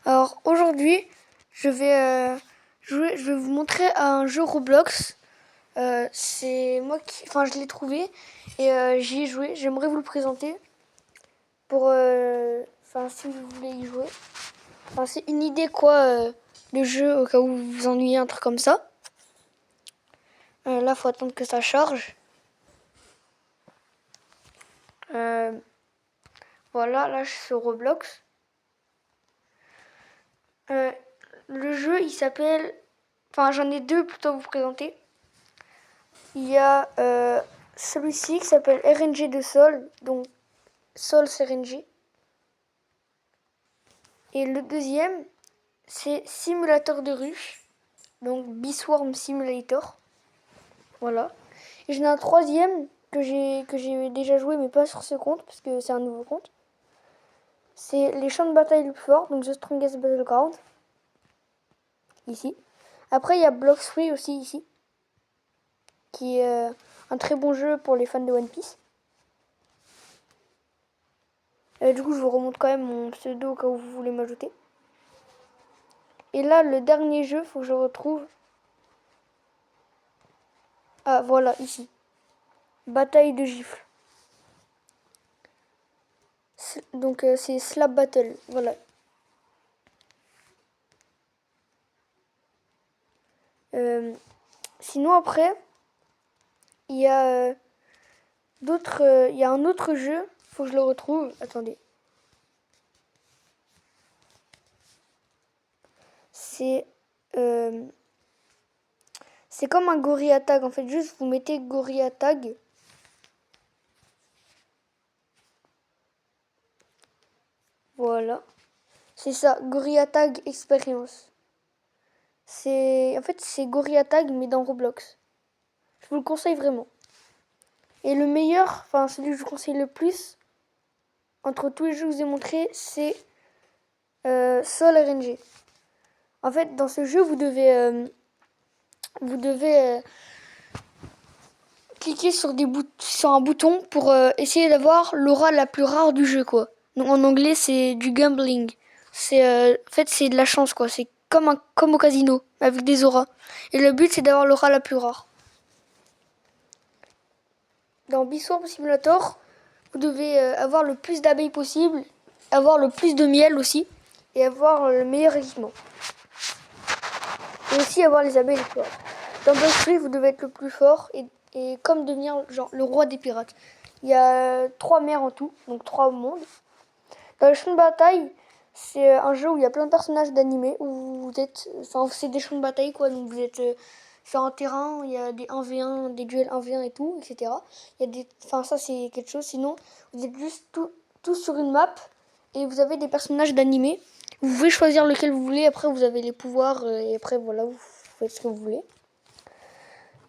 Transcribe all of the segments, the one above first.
Alors aujourd'hui, je vais vous montrer un jeu Roblox. C'est moi je l'ai trouvé et j'y ai joué. J'aimerais vous le présenter pour, si vous voulez y jouer. C'est une idée le jeu au cas où vous vous ennuyez, un truc comme ça. Là, faut attendre que ça charge. Voilà, là je suis sur Roblox. Le jeu, il s'appelle... j'en ai deux plutôt à vous présenter. Il y a celui-ci qui s'appelle RNG de Sol, donc Sol RNG. Et le deuxième, c'est Simulator de ruche, donc Beeswarm Simulator. Voilà. Et j'en ai un troisième que j'ai déjà joué, mais pas sur ce compte, parce que c'est un nouveau compte. C'est les champs de bataille les plus forts, donc The Strongest Battleground. Ici. Après, il y a Blox Free aussi, ici. Qui est un très bon jeu pour les fans de One Piece. Du coup, je vous remonte quand même mon pseudo au cas où vous voulez m'ajouter. Et là, le dernier jeu, faut que je retrouve. Ah, voilà, ici. Bataille de gifles. Donc, c'est Slap Battle. Voilà. Sinon, après, il y a il y a un autre jeu. Faut que je le retrouve. Attendez. C'est comme un Gorilla Tag. En fait, juste vous mettez Gorilla Tag. Voilà. C'est ça, Gorilla Tag Experience. En fait, c'est Gorilla Tag, mais dans Roblox. Je vous le conseille vraiment. Et le meilleur, celui que je vous conseille le plus, entre tous les jeux que je vous ai montrés, c'est Sol RNG. En fait, dans ce jeu, vous devez cliquer sur un bouton pour essayer d'avoir l'aura la plus rare du jeu, quoi. Donc, en anglais, c'est du gambling. En fait, c'est de la chance, quoi. C'est comme au casino, avec des auras. Et le but, c'est d'avoir l'aura la plus rare. Dans Beeswarm Simulator, vous devez avoir le plus d'abeilles possible, avoir le plus de miel aussi, et avoir le meilleur équipement. Et aussi avoir les abeilles les plus fortes. Dans Blox Free, vous devez être le plus fort et comme devenir genre le roi des pirates. Il y a 3 mers en tout, donc 3 mondes. Dans le champ de bataille, c'est un jeu où il y a plein de personnages d'animés, où vous êtes... c'est des champs de bataille, quoi, donc vous êtes... sur un terrain, il y a des 1v1, des duels 1v1 et tout, etc. Il y a des... ça, c'est quelque chose. Sinon, vous êtes juste tous sur une map et vous avez des personnages d'animés. Vous pouvez choisir lequel vous voulez. Après, vous avez les pouvoirs et après, voilà, vous faites ce que vous voulez.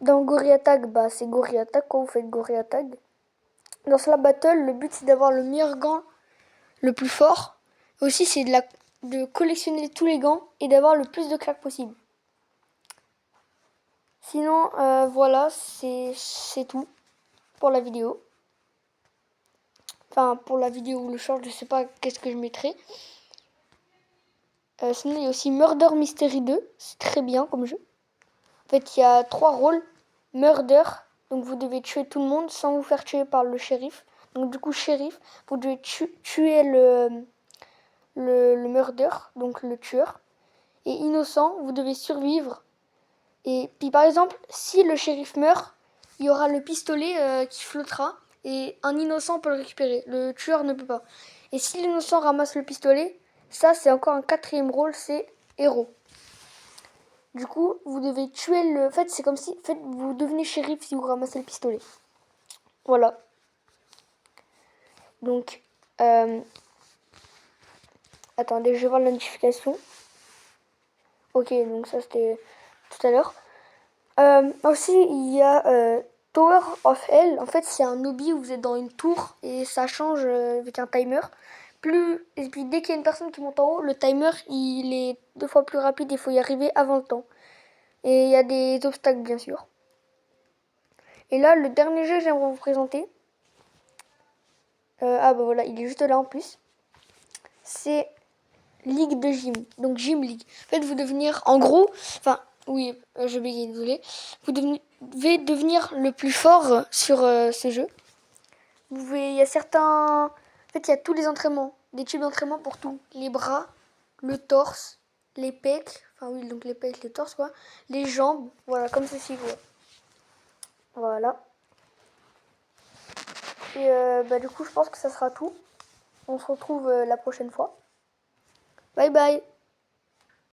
Dans Gorilla Tag, c'est Gorilla Tag quand vous faites Gorilla Tag. Dans Slap Battle, le but, c'est d'avoir le meilleur gant le plus fort. Aussi, c'est de collectionner tous les gants et d'avoir le plus de claques possible. Sinon, voilà, c'est tout pour la vidéo. Pour la vidéo ou le short, je sais pas qu'est-ce que je mettrai. Sinon, il y a aussi Murder Mystery 2. C'est très bien comme jeu. En fait, il y a 3 rôles. Murder, donc vous devez tuer tout le monde sans vous faire tuer par le shérif. Donc du coup, shérif, vous devez tuer le murder, donc le tueur. Et innocent, vous devez survivre. Et puis par exemple, si le shérif meurt, il y aura le pistolet qui flottera et un innocent peut le récupérer. Le tueur ne peut pas. Et si l'innocent ramasse le pistolet, ça c'est encore un 4e rôle, c'est héros. Du coup, vous devez tuer le... En fait, c'est comme si vous devenez shérif si vous ramassez le pistolet. Voilà. Donc, attendez, je vais voir la notification. Ok, donc ça c'était tout à l'heure. Aussi, il y a Tower of Hell. En fait, c'est un hobby où vous êtes dans une tour et ça change avec un timer. Et puis, dès qu'il y a une personne qui monte en haut, le timer, il est 2 fois plus rapide. Il faut y arriver avant le temps. Et il y a des obstacles, bien sûr. Et là, le dernier jeu que j'aimerais vous présenter. Voilà, il est juste là en plus. C'est ligue de gym. Donc Gym League. En fait, vous devenir, en gros, enfin, oui, je bégaye, désolé. Devez devenir le plus fort sur ce jeu. Il y a certains... En fait, il y a tous les entraînements. Des types d'entraînement pour tout. Les bras, le torse, les pecs. Enfin oui, donc les pecs, le torse, quoi. Les jambes, voilà, comme ceci, quoi. Voilà. Et du coup, je pense que ça sera tout. On se retrouve la prochaine fois. Bye bye.